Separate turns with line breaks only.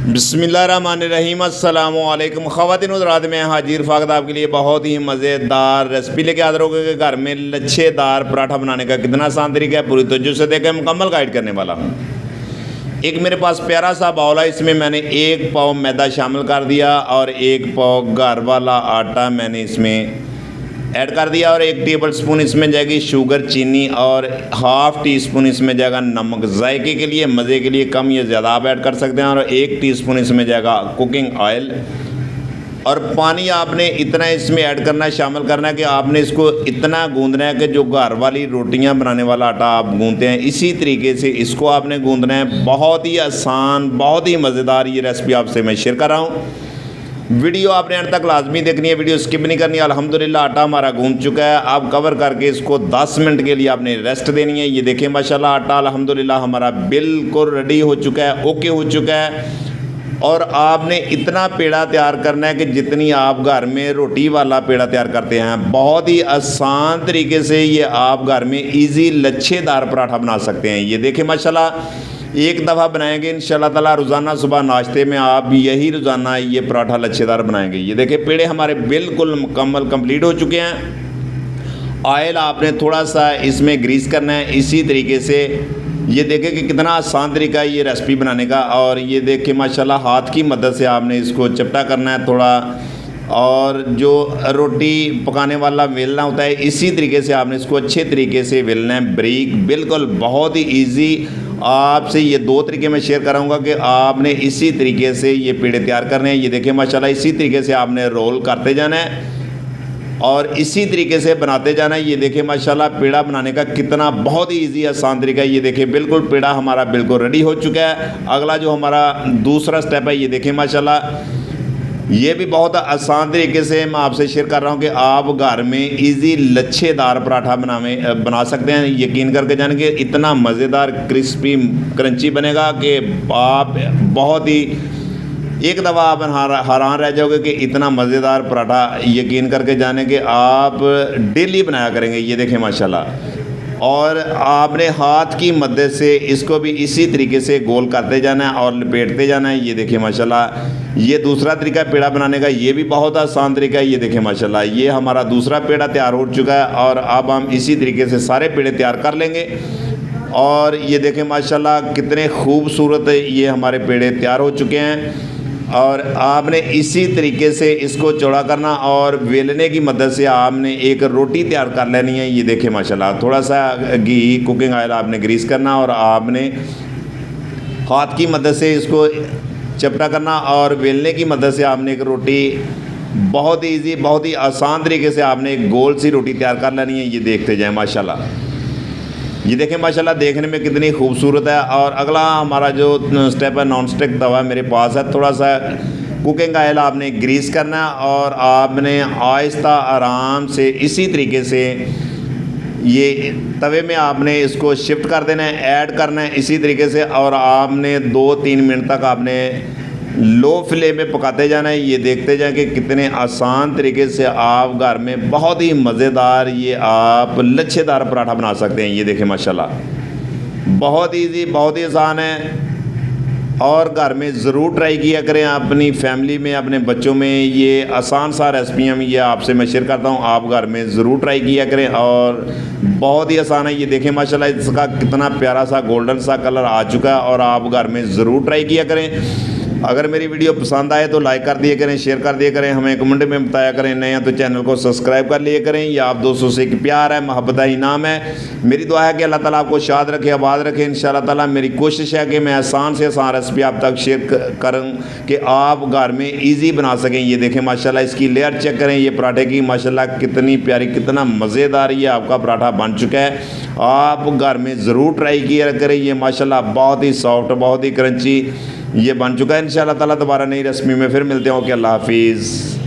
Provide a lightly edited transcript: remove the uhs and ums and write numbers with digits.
बिस्मिल्लाहिर्रहमानिर्रहीम अस्सलामुअलैकुम ख़वातीन हज़रात, में हाजिर फ़ाक़त आपके लिए बहुत ही मज़ेदार रेसिपी लेके हाज़िर हो गए। घर में लच्छेदार पराठा बनाने का कितना आसान तरीका है, पूरी तवज्जो से देखें, मुकम्मल गाइड करने वाला हूँ। एक मेरे पास प्यारा सा बाउल है, इसमें मैंने 1 पाव मैदा शामिल कर दिया और 1 पाव घर वाला आटा मैंने इसमें ऐड कर दिया और 1 टेबल स्पून इसमें जाएगी शुगर चीनी और हाफ़ टी स्पून इसमें जाएगा नमक। जायके के लिए, मज़े के लिए कम या ज़्यादा आप ऐड कर सकते हैं। और 1 टीस्पून इसमें जाएगा कुकिंग ऑयल। और पानी आपने इतना इसमें ऐड करना है, शामिल करना है कि आपने इसको इतना गूंदना है कि जो घर वाली रोटियां बनाने वाला आटा आप गूंदते हैं, इसी तरीके से इसको आपने गूंदना है। बहुत ही आसान, बहुत ही मज़ेदार ये रेसिपी आपसे मैं शेयर कर रहा हूँ। वीडियो आपने अंत तक लाजमी देखनी है, वीडियो स्किप नहीं करनी। अल्हम्दुलिल्लाह आटा हमारा गूंद चुका है। आप कवर करके इसको 10 मिनट के लिए आपने रेस्ट देनी है। ये देखें माशाल्लाह आटा अल्हम्दुलिल्लाह हमारा बिल्कुल रेडी हो चुका है, ओके हो चुका है। और आपने इतना पेड़ा तैयार करना है कि जितनी आप घर में रोटी वाला पेड़ा तैयार करते हैं, बहुत ही आसान तरीके से ये आप घर में ईजी लच्छेदार पराठा बना सकते हैं। ये देखें माशाल्लाह, एक दफ़ा बनाएंगे इंशाल्लाह ताला, रोज़ाना सुबह नाश्ते में आप यही रोज़ाना ये पराठा लच्छेदार बनाएंगे। ये देखिए पेड़े हमारे बिल्कुल मुकम्मल कंप्लीट हो चुके हैं। ऑयल आपने थोड़ा सा इसमें ग्रीस करना है, इसी तरीके से। ये देखें कि कितना आसान तरीका है ये रेसिपी बनाने का। और ये देखें माशाल्लाह हाथ की मदद से आपने इसको चपटा करना है थोड़ा। और जो रोटी पकाने वाला वेलना होता है, इसी तरीके से आपने इसको अच्छे तरीके से वेलना है, ब्रेक बिल्कुल बहुत ही ईजी। आपसे ये 2 तरीके मैं शेयर कराऊंगा कि आपने इसी तरीके से ये पेड़े तैयार करने हैं। ये देखें माशाल्लाह इसी तरीके से आपने रोल करते जाना है और इसी तरीके से बनाते जाना है। ये देखें माशाल्लाह पेड़ा बनाने का कितना बहुत ही ईजी आसान तरीका है। ये देखें बिल्कुल पेड़ा हमारा बिल्कुल रेडी हो चुका है। अगला जो हमारा दूसरा स्टेप है, ये देखें माशाल्लाह ये भी बहुत आसान तरीके से मैं आपसे शेयर कर रहा हूँ कि आप घर में इजी लच्छेदार पराठा बना सकते हैं। यकीन करके जानेंगे इतना मज़ेदार क्रिस्पी क्रंची बनेगा कि आप बहुत ही एक दफ़ा आप हैरान रह जाओगे कि इतना मज़ेदार पराठा यकीन करके जाने कि आप डेली बनाया करेंगे। ये देखें माशाल्लाह। और आपने हाथ की मदद से इसको भी इसी तरीके से गोल करते जाना है और लपेटते जाना है। ये देखिए माशाल्लाह ये दूसरा तरीका पेड़ा बनाने का, ये भी बहुत आसान तरीका है। ये देखिए माशाल्लाह ये हमारा दूसरा पेड़ा तैयार हो चुका है। और अब हम इसी तरीके से सारे पेड़े तैयार कर लेंगे। और ये देखें माशाल्लाह कितने खूबसूरत ये हमारे पेड़े तैयार हो चुके हैं। और आपने इसी तरीके से इसको चौड़ा करना और वेलने की मदद से आपने एक रोटी तैयार कर लेनी है। ये देखें माशाल्लाह थोड़ा सा घी कुकिंग ऑयल आपने ग्रीस करना और आपने हाथ की मदद से इसको चपटा करना और वेलने की मदद से आपने एक रोटी बहुत ही ईजी, बहुत ही आसान तरीके से आपने एक गोल सी रोटी तैयार कर लेनी है। ये देखते जाएँ माशाल्लाह। ये देखें माशाल्लाह देखने में कितनी खूबसूरत है। और अगला हमारा जो स्टेप है, नॉन स्टिक तवा मेरे पास है, थोड़ा सा कुकिंग ऑयल आपने ग्रीस करना है और आपने आहिस्ता आराम से इसी तरीके से ये तवे में आपने इसको शिफ्ट कर देना है, ऐड करना है इसी तरीके से। और आपने 2-3 मिनट तक आपने लो फ्लेम में पकाते जाना है। ये देखते जाएं कि कितने आसान तरीके से आप घर में बहुत ही मज़ेदार ये आप लच्छेदार पराठा बना सकते हैं। ये देखें माशाल्लाह बहुत ईजी, बहुत ही आसान है। और घर में ज़रूर ट्राई किया करें, अपनी फैमिली में, अपने बच्चों में। ये आसान सा रेसिपियाँ ये आपसे मैं शेयर करता हूँ, आप घर में ज़रूर ट्राई किया करें। और बहुत ही आसान है। ये देखें माशाल्लाह इसका कितना प्यारा सा गोल्डन सा कलर आ चुका है। और आप घर में ज़रूर ट्राई किया करें। अगर मेरी वीडियो पसंद आए तो लाइक कर दिया करें, शेयर कर दिया करें, हमें कमेंट में बताया करें। नए हैं तो चैनल को सब्सक्राइब कर लिया करें। ये आप दोस्तों से एक प्यार है, मोहब्बत है, इनाम है। मेरी दुआ है कि अल्लाह ताला आपको शाद रखे, आबाद रखे इंशाअल्लाह ताला। मेरी कोशिश है कि मैं आसान से आसान रेसिपी आप तक शेयर करूँ कि आप घर में ईजी बना सकें। ये देखें माशाल्लाह इसकी लेयर चेक करें ये पराठे की, माशाल्लाह कितनी प्यारी, कितना मज़ेदार ये आपका पराठा बन चुका है। आप घर में ज़रूर ट्राई किया करें। ये माशाल्लाह बहुत ही सॉफ्ट, बहुत ही क्रंची ये बन चुका है। इंशाअल्लाह ताला दोबारा नई रेसिपी में फिर मिलते हैं। ओके, अल्लाह हाफिज़।